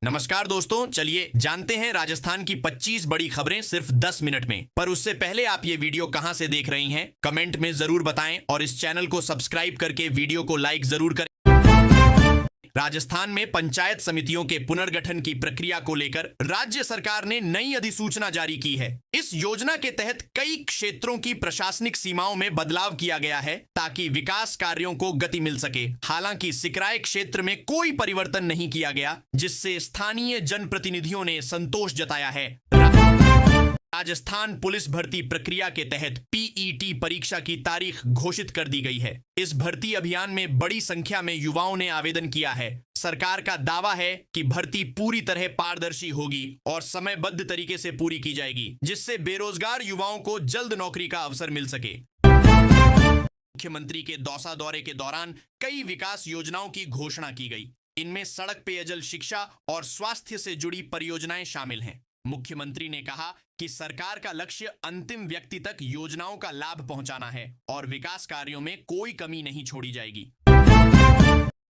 नमस्कार दोस्तों, चलिए जानते हैं राजस्थान की 25 बड़ी खबरें सिर्फ 10 मिनट में। पर उससे पहले आप ये वीडियो कहां से देख रही हैं, कमेंट में जरूर बताएं और इस चैनल को सब्सक्राइब करके वीडियो को लाइक जरूर करें। राजस्थान में पंचायत समितियों के पुनर्गठन की प्रक्रिया को लेकर राज्य सरकार ने नई अधिसूचना जारी की है। इस योजना के तहत कई क्षेत्रों की प्रशासनिक सीमाओं में बदलाव किया गया है ताकि विकास कार्यों को गति मिल सके। हालांकि सिकराय क्षेत्र में कोई परिवर्तन नहीं किया गया, जिससे स्थानीय जनप्रतिनिधियों ने संतोष जताया है। राजस्थान पुलिस भर्ती प्रक्रिया के तहत पीईटी परीक्षा की तारीख घोषित कर दी गई है। इस भर्ती अभियान में बड़ी संख्या में युवाओं ने आवेदन किया है। सरकार का दावा है कि भर्ती पूरी तरह पारदर्शी होगी और समयबद्ध तरीके से पूरी की जाएगी, जिससे बेरोजगार युवाओं को जल्द नौकरी का अवसर मिल सके। मुख्यमंत्री के दौसा दौरे के दौरान कई विकास योजनाओं की घोषणा की गई। इनमें सड़क, पेयजल, शिक्षा और स्वास्थ्य से जुड़ी परियोजनाएं शामिल हैं। मुख्यमंत्री ने कहा कि सरकार का लक्ष्य अंतिम व्यक्ति तक योजनाओं का लाभ पहुंचाना है और विकास कार्यों में कोई कमी नहीं छोड़ी जाएगी।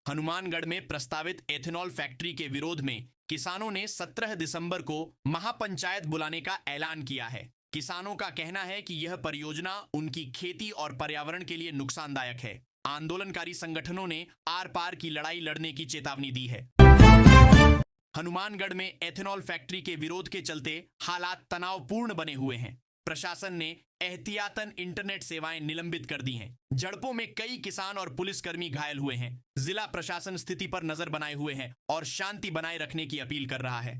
हनुमानगढ़ में प्रस्तावित एथेनॉल फैक्ट्री के विरोध में किसानों ने 17 दिसंबर को महापंचायत बुलाने का ऐलान किया है। किसानों का कहना है कि यह परियोजना उनकी खेती और पर्यावरण के लिए नुकसानदायक है। आंदोलनकारी संगठनों ने आर पार की लड़ाई लड़ने की चेतावनी दी है। हनुमानगढ़ में एथेनॉल फैक्ट्री के विरोध के चलते हालात तनावपूर्ण बने हुए हैं। प्रशासन ने एहतियातन इंटरनेट सेवाएं निलंबित कर दी हैं। झड़पों में कई किसान और पुलिसकर्मी घायल हुए हैं। जिला प्रशासन स्थिति पर नजर बनाए हुए हैं और शांति बनाए रखने की अपील कर रहा है।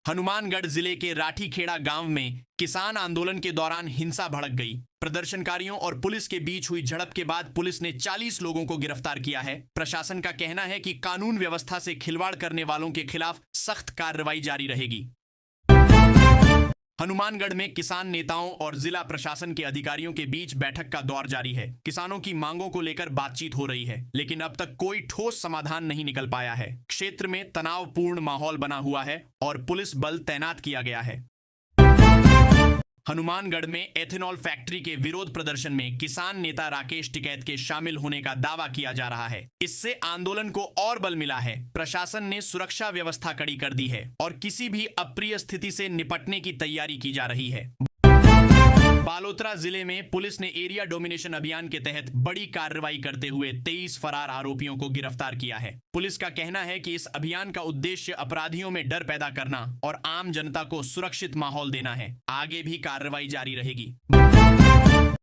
हनुमानगढ़ जिले के राठीखेड़ा गांव में किसान आंदोलन के दौरान हिंसा भड़क गई। प्रदर्शनकारियों और पुलिस के बीच हुई झड़प के बाद पुलिस ने 40 लोगों को गिरफ्तार किया है। प्रशासन का कहना है कि कानून व्यवस्था से खिलवाड़ करने वालों के खिलाफ सख्त कार्रवाई जारी रहेगी। हनुमानगढ़ में किसान नेताओं और जिला प्रशासन के अधिकारियों के बीच बैठक का दौर जारी है। किसानों की मांगों को लेकर बातचीत हो रही है, लेकिन अब तक कोई ठोस समाधान नहीं निकल पाया है। क्षेत्र में तनावपूर्ण माहौल बना हुआ है और पुलिस बल तैनात किया गया है। हनुमानगढ़ में एथेनॉल फैक्ट्री के विरोध प्रदर्शन में किसान नेता राकेश टिकैत के शामिल होने का दावा किया जा रहा है। इससे आंदोलन को और बल मिला है। प्रशासन ने सुरक्षा व्यवस्था कड़ी कर दी है और किसी भी अप्रिय स्थिति से निपटने की तैयारी की जा रही है। बालोतरा जिले में पुलिस ने एरिया डोमिनेशन अभियान के तहत बड़ी कार्रवाई करते हुए 23 फरार आरोपियों को गिरफ्तार किया है। पुलिस का कहना है कि इस अभियान का उद्देश्य अपराधियों में डर पैदा करना और आम जनता को सुरक्षित माहौल देना है। आगे भी कार्रवाई जारी रहेगी।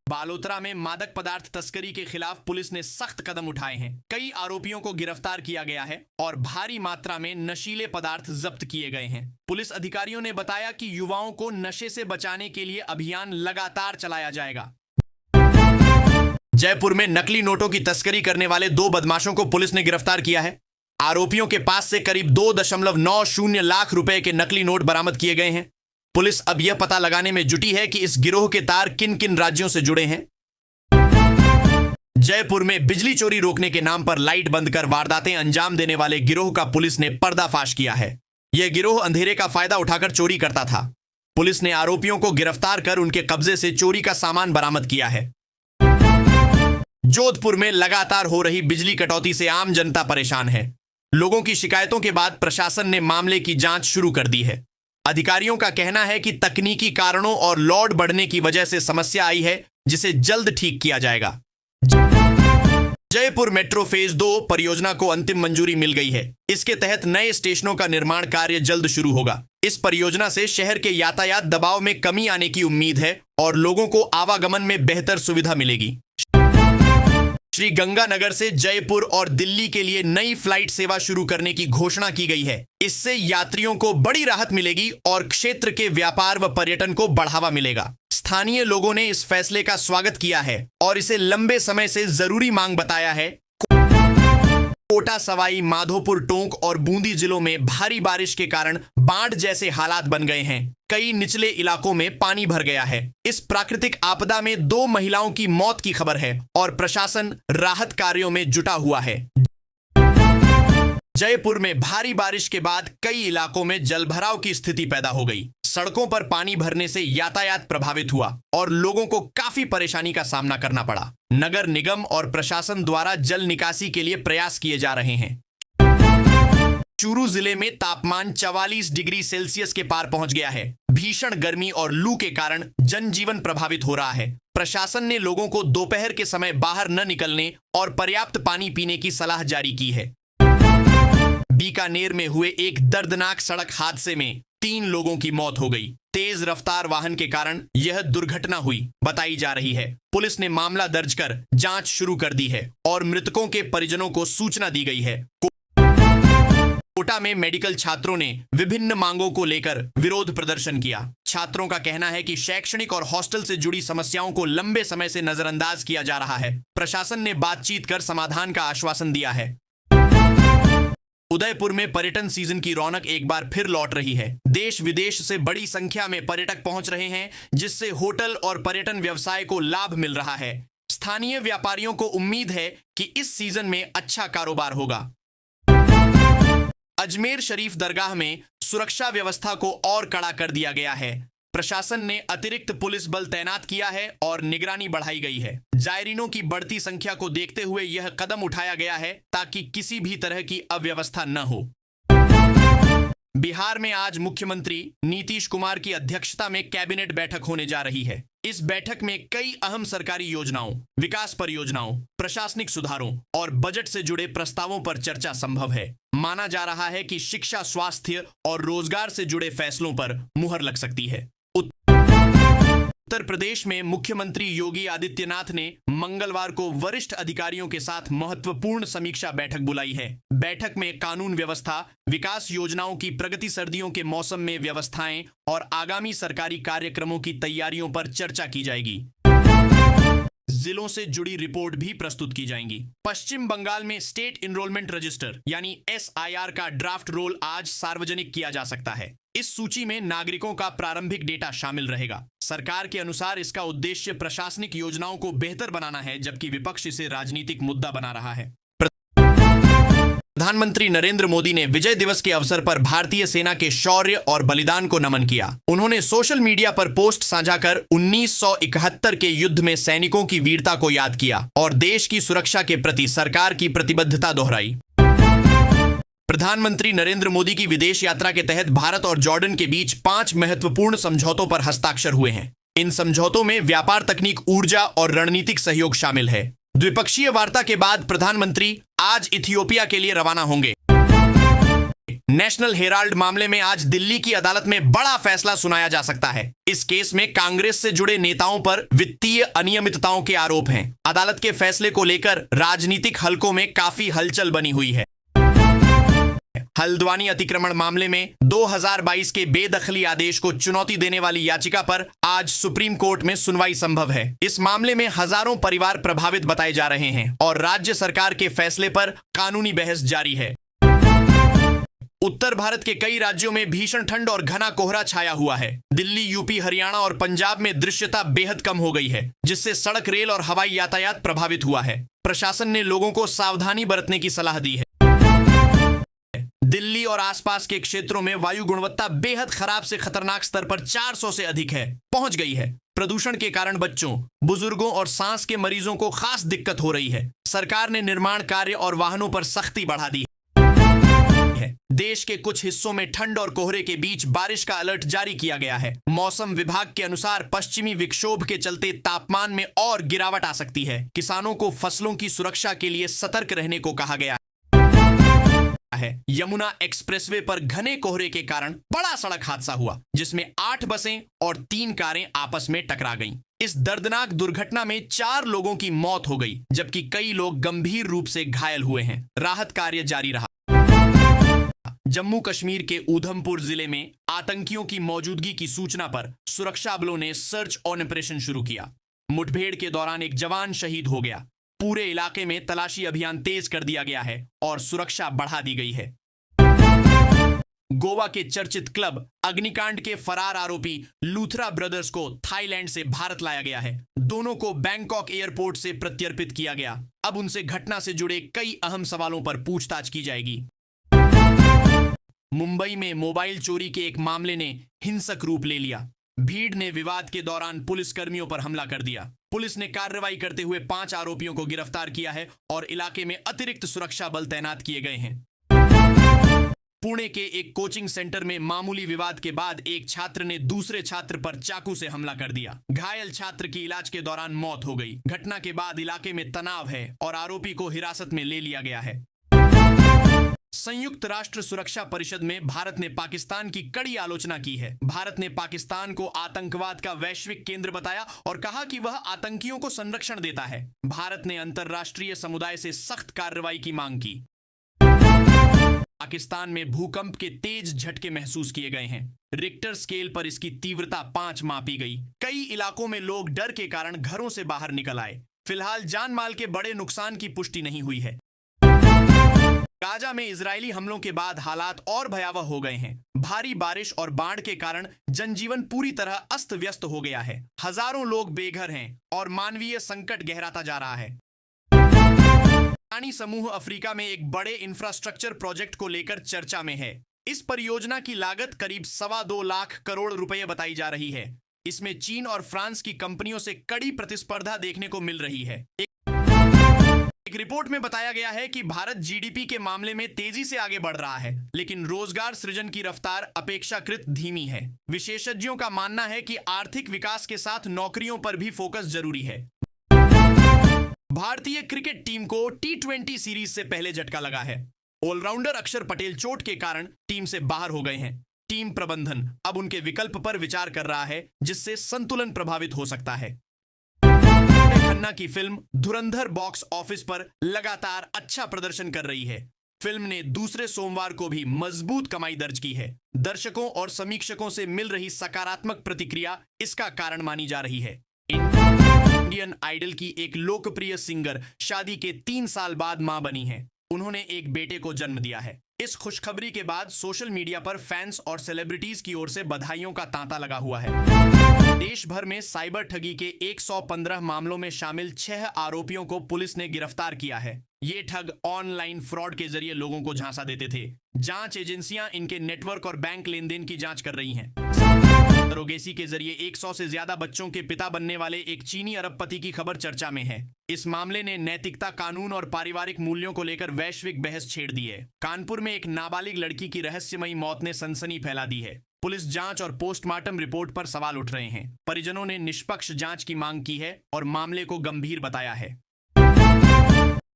बालोतरा में मादक पदार्थ तस्करी के खिलाफ पुलिस ने सख्त कदम उठाए हैं। कई आरोपियों को गिरफ्तार किया गया है और भारी मात्रा में नशीले पदार्थ जब्त किए गए हैं। पुलिस अधिकारियों ने बताया कि युवाओं को नशे से बचाने के लिए अभियान लगातार चलाया जाएगा। जयपुर में नकली नोटों की तस्करी करने वाले 2 बदमाशों को पुलिस ने गिरफ्तार किया है। आरोपियों के पास से करीब 2.90 लाख रुपए के नकली नोट बरामद किए गए हैं। पुलिस अब यह पता लगाने में जुटी है कि इस गिरोह के तार किन किन राज्यों से जुड़े हैं। जयपुर में बिजली चोरी रोकने के नाम पर लाइट बंद कर वारदातें अंजाम देने वाले गिरोह का पुलिस ने पर्दाफाश किया है। यह गिरोह अंधेरे का फायदा उठाकर चोरी करता था। पुलिस ने आरोपियों को गिरफ्तार कर उनके कब्जे से चोरी का सामान बरामद किया है। जोधपुर में लगातार हो रही बिजली कटौती से आम जनता परेशान है। लोगों की शिकायतों के बाद प्रशासन ने मामले की जांच शुरू कर दी है। अधिकारियों का कहना है कि तकनीकी कारणों और लोड बढ़ने की वजह से समस्या आई है, जिसे जल्द ठीक किया जाएगा। जयपुर मेट्रो फेज 2 परियोजना को अंतिम मंजूरी मिल गई है। इसके तहत नए स्टेशनों का निर्माण कार्य जल्द शुरू होगा। इस परियोजना से शहर के यातायात दबाव में कमी आने की उम्मीद है और लोगों को आवागमन में बेहतर सुविधा मिलेगी। श्री गंगानगर से जयपुर और दिल्ली के लिए नई फ्लाइट सेवा शुरू करने की घोषणा की गई है। इससे यात्रियों को बड़ी राहत मिलेगी और क्षेत्र के व्यापार व पर्यटन को बढ़ावा मिलेगा। स्थानीय लोगों ने इस फैसले का स्वागत किया है और इसे लंबे समय से जरूरी मांग बताया है। कोटा, सवाई माधोपुर, टोंक और बूंदी जिलों में भारी बारिश के कारण बाढ़ जैसे हालात बन गए हैं। कई निचले इलाकों में पानी भर गया है। इस प्राकृतिक आपदा में 2 महिलाओं की मौत की खबर है और प्रशासन राहत कार्यों में जुटा हुआ है। जयपुर में भारी बारिश के बाद कई इलाकों में जलभराव की स्थिति पैदा हो गई। सड़कों पर पानी भरने से यातायात प्रभावित हुआ और लोगों को काफी परेशानी का सामना करना पड़ा। नगर निगम और प्रशासन द्वारा जल निकासी के लिए प्रयास किए जा रहे हैं। चूरू जिले में तापमान 44 डिग्री सेल्सियस के पार पहुंच गया है। भीषण गर्मी और लू के कारण जनजीवन प्रभावित हो रहा है। प्रशासन ने लोगों को दोपहर के समय बाहर न निकलने और पर्याप्त पानी पीने की सलाह जारी की है। बीकानेर में हुए एक दर्दनाक सड़क हादसे में 3 लोगों की मौत हो गई। तेज रफ्तार वाहन के कारण यह दुर्घटना हुई बताई जा रही है। पुलिस ने मामला दर्ज कर जांच शुरू कर दी है और मृतकों के परिजनों को सूचना दी गई है। कोटा में मेडिकल छात्रों ने विभिन्न मांगों को लेकर विरोध प्रदर्शन किया। छात्रों का कहना है कि शैक्षणिक और हॉस्टल से जुड़ी समस्याओं को लंबे समय से नजरअंदाज किया जा रहा है। प्रशासन ने बातचीत कर समाधान का आश्वासन दिया है। उदयपुर में पर्यटन सीजन की रौनक एक बार फिर लौट रही है। देश विदेश से बड़ी संख्या में पर्यटक पहुंच रहे हैं, जिससे होटल और पर्यटन व्यवसाय को लाभ मिल रहा है। स्थानीय व्यापारियों को उम्मीद है कि इस सीजन में अच्छा कारोबार होगा। अजमेर शरीफ दरगाह में सुरक्षा व्यवस्था को और कड़ा कर दिया गया है। प्रशासन ने अतिरिक्त पुलिस बल तैनात किया है और निगरानी बढ़ाई गई है। जायरीनों की बढ़ती संख्या को देखते हुए यह कदम उठाया गया है ताकि किसी भी तरह की अव्यवस्था न हो। बिहार में आज मुख्यमंत्री नीतीश कुमार की अध्यक्षता में कैबिनेट बैठक होने जा रही है। इस बैठक में कई अहम सरकारी योजनाओं, विकास परियोजनाओं, प्रशासनिक सुधारों और बजट से जुड़े प्रस्तावों पर चर्चा संभव है। माना जा रहा है कि शिक्षा, स्वास्थ्य और रोजगार से जुड़े फैसलों पर मुहर लग सकती है। उत्तर प्रदेश में मुख्यमंत्री योगी आदित्यनाथ ने मंगलवार को वरिष्ठ अधिकारियों के साथ महत्वपूर्ण समीक्षा बैठक बुलाई है। बैठक में कानून व्यवस्था, विकास योजनाओं की प्रगति, सर्दियों के मौसम में व्यवस्थाएं और आगामी सरकारी कार्यक्रमों की तैयारियों पर चर्चा की जाएगी। जिलों से जुड़ी रिपोर्ट भी प्रस्तुत की जाएंगी। पश्चिम बंगाल में स्टेट इनरोलमेंट रजिस्टर यानी SIR का ड्राफ्ट रोल आज सार्वजनिक किया जा सकता है। इस सूची में नागरिकों का प्रारंभिक डेटा शामिल रहेगा। सरकार के अनुसार इसका उद्देश्य प्रशासनिक योजनाओं को बेहतर बनाना है, जबकि विपक्ष इसे राजनीतिक मुद्दा बना रहा है। प्रधानमंत्री नरेंद्र मोदी ने विजय दिवस के अवसर पर भारतीय सेना के शौर्य और बलिदान को नमन किया। उन्होंने सोशल मीडिया पर पोस्ट साझा कर 1971 के युद्ध में सैनिकों की वीरता को याद किया और देश की सुरक्षा के प्रति सरकार की प्रतिबद्धता दोहराई। प्रधानमंत्री नरेंद्र मोदी की विदेश यात्रा के तहत भारत और जॉर्डन के बीच 5 महत्वपूर्ण समझौतों पर हस्ताक्षर हुए हैं। इन समझौतों में व्यापार, तकनीक, ऊर्जा और रणनीतिक सहयोग शामिल है। द्विपक्षीय वार्ता के बाद प्रधानमंत्री आज इथियोपिया के लिए रवाना होंगे। नेशनल हेराल्ड मामले में आज दिल्ली की अदालत में बड़ा फैसला सुनाया जा सकता है। इस केस में कांग्रेस से जुड़े नेताओं पर वित्तीय अनियमितताओं के आरोप हैं। अदालत के फैसले को लेकर राजनीतिक हलकों में काफी हलचल बनी हुई है। हल्द्वानी अतिक्रमण मामले में 2022 के बेदखली आदेश को चुनौती देने वाली याचिका पर आज सुप्रीम कोर्ट में सुनवाई संभव है। इस मामले में हजारों परिवार प्रभावित बताए जा रहे हैं और राज्य सरकार के फैसले पर कानूनी बहस जारी है। उत्तर भारत के कई राज्यों में भीषण ठंड और घना कोहरा छाया हुआ है। दिल्ली, यूपी, हरियाणा और पंजाब में दृश्यता बेहद कम हो गई है, जिससे सड़क, रेल और हवाई यातायात प्रभावित हुआ है। प्रशासन ने लोगों को सावधानी बरतने की सलाह दी है। दिल्ली और आसपास के क्षेत्रों में वायु गुणवत्ता बेहद खराब से खतरनाक स्तर पर 400 से अधिक पहुंच गई है। प्रदूषण के कारण बच्चों, बुजुर्गों और सांस के मरीजों को खास दिक्कत हो रही है। सरकार ने निर्माण कार्य और वाहनों पर सख्ती बढ़ा दी है। देश के कुछ हिस्सों में ठंड और कोहरे के बीच बारिश का अलर्ट जारी किया गया है। मौसम विभाग के अनुसार पश्चिमी विक्षोभ के चलते तापमान में और गिरावट आ सकती है। किसानों को फसलों की सुरक्षा के लिए सतर्क रहने को कहा गया है। यमुना एक्सप्रेसवे पर घने कोहरे के कारण बड़ा सड़क हादसा हुआ, जिसमें 8 बसें और 3 कारें आपस में टकरा गईं। इस दर्दनाक दुर्घटना में 4 लोगों की मौत हो गई, जबकि कई लोग गंभीर रूप से घायल हुए हैं। राहत कार्य जारी रहा। जम्मू कश्मीर के ऊधमपुर जिले में आतंकियों की मौजूदगी की सूचना पर सुरक्षा बलों ने सर्च ऑपरेशन शुरू किया। मुठभेड़ के दौरान एक जवान शहीद हो गया। पूरे इलाके में तलाशी अभियान तेज कर दिया गया है और सुरक्षा बढ़ा दी गई है। गोवा के चर्चित क्लब अग्निकांड के फरार आरोपी लूथरा ब्रदर्स को थाईलैंड से भारत लाया गया है। दोनों को बैंकॉक एयरपोर्ट से प्रत्यर्पित किया गया। अब उनसे घटना से जुड़े कई अहम सवालों पर पूछताछ की जाएगी। मुंबई में मोबाइल चोरी के एक मामले ने हिंसक रूप ले लिया। भीड़ ने विवाद के दौरान पुलिस कर्मियों पर हमला कर दिया। पुलिस ने कार्रवाई करते हुए 5 आरोपियों को गिरफ्तार किया है और इलाके में अतिरिक्त सुरक्षा बल तैनात किए गए हैं। पुणे के एक कोचिंग सेंटर में मामूली विवाद के बाद एक छात्र ने दूसरे छात्र पर चाकू से हमला कर दिया। घायल छात्र की इलाज के दौरान मौत हो गई। घटना के बाद इलाके में तनाव है और आरोपी को हिरासत में ले लिया गया है। संयुक्त राष्ट्र सुरक्षा परिषद में भारत ने पाकिस्तान की कड़ी आलोचना की है। भारत ने पाकिस्तान को आतंकवाद का वैश्विक केंद्र बताया और कहा कि वह आतंकियों को संरक्षण देता है। भारत ने अंतर्राष्ट्रीय समुदाय से सख्त कार्रवाई की मांग की। पाकिस्तान में भूकंप के तेज झटके महसूस किए गए हैं। रिक्टर स्केल पर इसकी तीव्रता 5 मापी गई। कई इलाकों में लोग डर के कारण घरों से बाहर निकल आए। फिलहाल जान माल के बड़े नुकसान की पुष्टि नहीं हुई है। गाजा में इजरायली हमलों के बाद हालात और भयावह हो गए हैं। भारी बारिश और बाढ़ के कारण जनजीवन पूरी तरह अस्त व्यस्त हो गया है। हजारों लोग बेघर हैं और मानवीय संकट गहराता जा रहा है। अडानी समूह अफ्रीका में एक बड़े इंफ्रास्ट्रक्चर प्रोजेक्ट को लेकर चर्चा में है। इस परियोजना की लागत करीब 2.25 लाख करोड़ रुपए बताई जा रही है। इसमें चीन और फ्रांस की कंपनियों से कड़ी प्रतिस्पर्धा देखने को मिल रही है। एक रिपोर्ट में बताया गया है कि भारत जीडीपी के मामले में तेजी से आगे बढ़ रहा है, लेकिन रोजगार सृजन की रफ्तार अपेक्षाकृत धीमी है। विशेषज्ञों का मानना है कि आर्थिक विकास के साथ नौकरियों पर भी फोकस जरूरी है। भारतीय क्रिकेट टीम को T20 सीरीज से पहले झटका लगा है। ऑलराउंडर अक्षर पटेल चोट के कारण टीम से बाहर हो गए हैं। टीम प्रबंधन अब उनके विकल्प पर विचार कर रहा है, जिससे संतुलन प्रभावित हो सकता है। खन्ना की फिल्म धुरंधर बॉक्स ऑफिस पर लगातार अच्छा प्रदर्शन कर रही है। फिल्म ने दूसरे सोमवार को भी मजबूत कमाई दर्ज की है। दर्शकों और समीक्षकों से मिल रही सकारात्मक प्रतिक्रिया इसका कारण मानी जा रही है। इंडियन आइडल की एक लोकप्रिय सिंगर शादी के 3 साल बाद मां बनी है। उन्होंने एक बेटे को जन्म दिया है। इस खुशखबरी के बाद सोशल मीडिया पर फैंस और सेलिब्रिटीज की ओर से बधाइयों का तांता लगा हुआ है। देश भर में साइबर ठगी के 115 मामलों में शामिल 6 आरोपियों को पुलिस ने गिरफ्तार किया है। ये ठग ऑनलाइन फ्रॉड के जरिए लोगों को झांसा देते थे। जांच एजेंसियां इनके नेटवर्क और बैंक लेन देन की जांच कर रही हैं। सरोगेसी के जरिए 100 से ज्यादा बच्चों के पिता बनने वाले एक चीनी अरबपति की खबर चर्चा में है। इस मामले ने नैतिकता, कानून और पारिवारिक मूल्यों को लेकर वैश्विक बहस छेड़ दी है। कानपुर में एक नाबालिग लड़की की रहस्यमयी मौत ने सनसनी फैला दी है। पुलिस जांच और पोस्टमार्टम रिपोर्ट पर सवाल उठ रहे हैं। परिजनों ने निष्पक्ष जांच की मांग की है और मामले को गंभीर बताया है।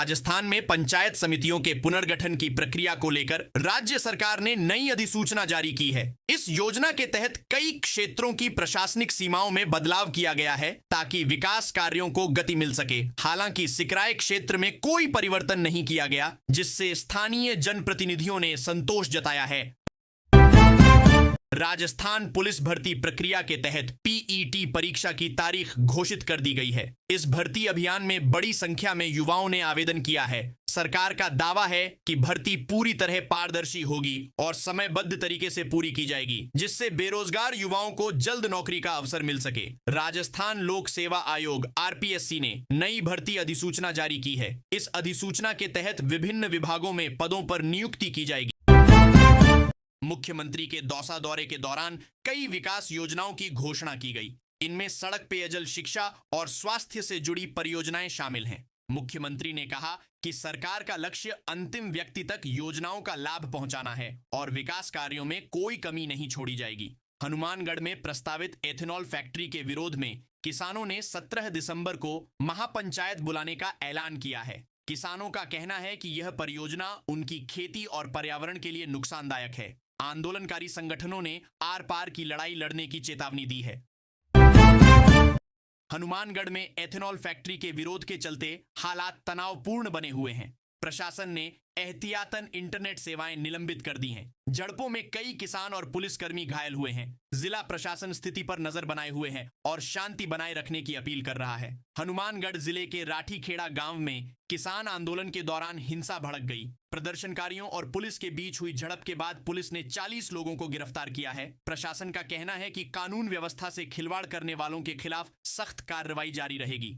राजस्थान में पंचायत समितियों के पुनर्गठन की प्रक्रिया को लेकर राज्य सरकार ने नई अधिसूचना जारी की है। इस योजना के तहत कई क्षेत्रों की प्रशासनिक सीमाओं में बदलाव किया गया है ताकि विकास कार्यों को गति मिल सके। हालांकि सिकराय क्षेत्र में कोई परिवर्तन नहीं किया गया, जिससे स्थानीय जनप्रतिनिधियों ने संतोष जताया है। राजस्थान पुलिस भर्ती प्रक्रिया के तहत पीईटी परीक्षा की तारीख घोषित कर दी गई है। इस भर्ती अभियान में बड़ी संख्या में युवाओं ने आवेदन किया है। सरकार का दावा है कि भर्ती पूरी तरह पारदर्शी होगी और समयबद्ध तरीके से पूरी की जाएगी, जिससे बेरोजगार युवाओं को जल्द नौकरी का अवसर मिल सके। राजस्थान लोक सेवा आयोग RPSC ने नई भर्ती अधिसूचना जारी की है। इस अधिसूचना के तहत विभिन्न विभागों में पदों पर नियुक्ति की जाएगी। मुख्यमंत्री के दौसा दौरे के दौरान कई विकास योजनाओं की घोषणा की गई। इनमें सड़क, पेयजल, शिक्षा और स्वास्थ्य से जुड़ी परियोजनाएं शामिल हैं। मुख्यमंत्री ने कहा कि सरकार का लक्ष्य अंतिम व्यक्ति तक योजनाओं का लाभ पहुंचाना है और विकास कार्यों में कोई कमी नहीं छोड़ी जाएगी। हनुमानगढ़ में प्रस्तावित एथेनॉल फैक्ट्री के विरोध में किसानों ने 17 दिसंबर को महापंचायत बुलाने का ऐलान किया है। किसानों का कहना है कि यह परियोजना उनकी खेती और पर्यावरण के लिए नुकसानदायक है। आंदोलनकारी संगठनों ने आर पार की लड़ाई लड़ने की चेतावनी दी है। हनुमानगढ़ में एथेनॉल फैक्ट्री के विरोध के चलते हालात तनावपूर्ण बने हुए हैं। प्रशासन ने एहतियातन इंटरनेट सेवाएं निलंबित कर दी हैं। झड़पों में कई किसान और पुलिसकर्मी घायल हुए हैं। जिला प्रशासन स्थिति पर नजर बनाए हुए हैं और शांति बनाए रखने की अपील कर रहा है। हनुमानगढ़ जिले के राठीखेड़ा गांव में किसान आंदोलन के दौरान हिंसा भड़क गई। प्रदर्शनकारियों और पुलिस के बीच हुई झड़प के बाद पुलिस ने 40 लोगों को गिरफ्तार किया है। प्रशासन का कहना है कि कानून व्यवस्था से खिलवाड़ करने वालों के खिलाफ सख्त कार्रवाई जारी रहेगी।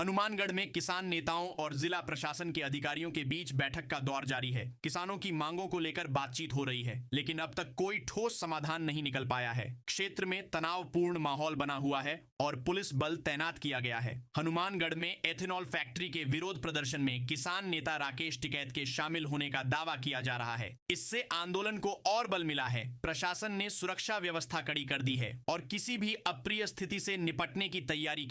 हनुमानगढ़ में किसान नेताओं और जिला प्रशासन के अधिकारियों के बीच बैठक का दौर जारी है। किसानों की मांगों को लेकर बातचीत हो रही है, लेकिन अब तक कोई ठोस समाधान नहीं निकल पाया है। क्षेत्र में तनावपूर्ण माहौल बना हुआ है और पुलिस बल तैनात किया गया है। हनुमानगढ़ में एथेनॉल फैक्ट्री के विरोध प्रदर्शन में किसान नेता राकेश टिकैत के शामिल होने का दावा किया जा रहा है। इससे आंदोलन को और बल मिला है। प्रशासन ने सुरक्षा व्यवस्था कड़ी कर दी है और किसी भी अप्रिय स्थिति से निपटने की तैयारी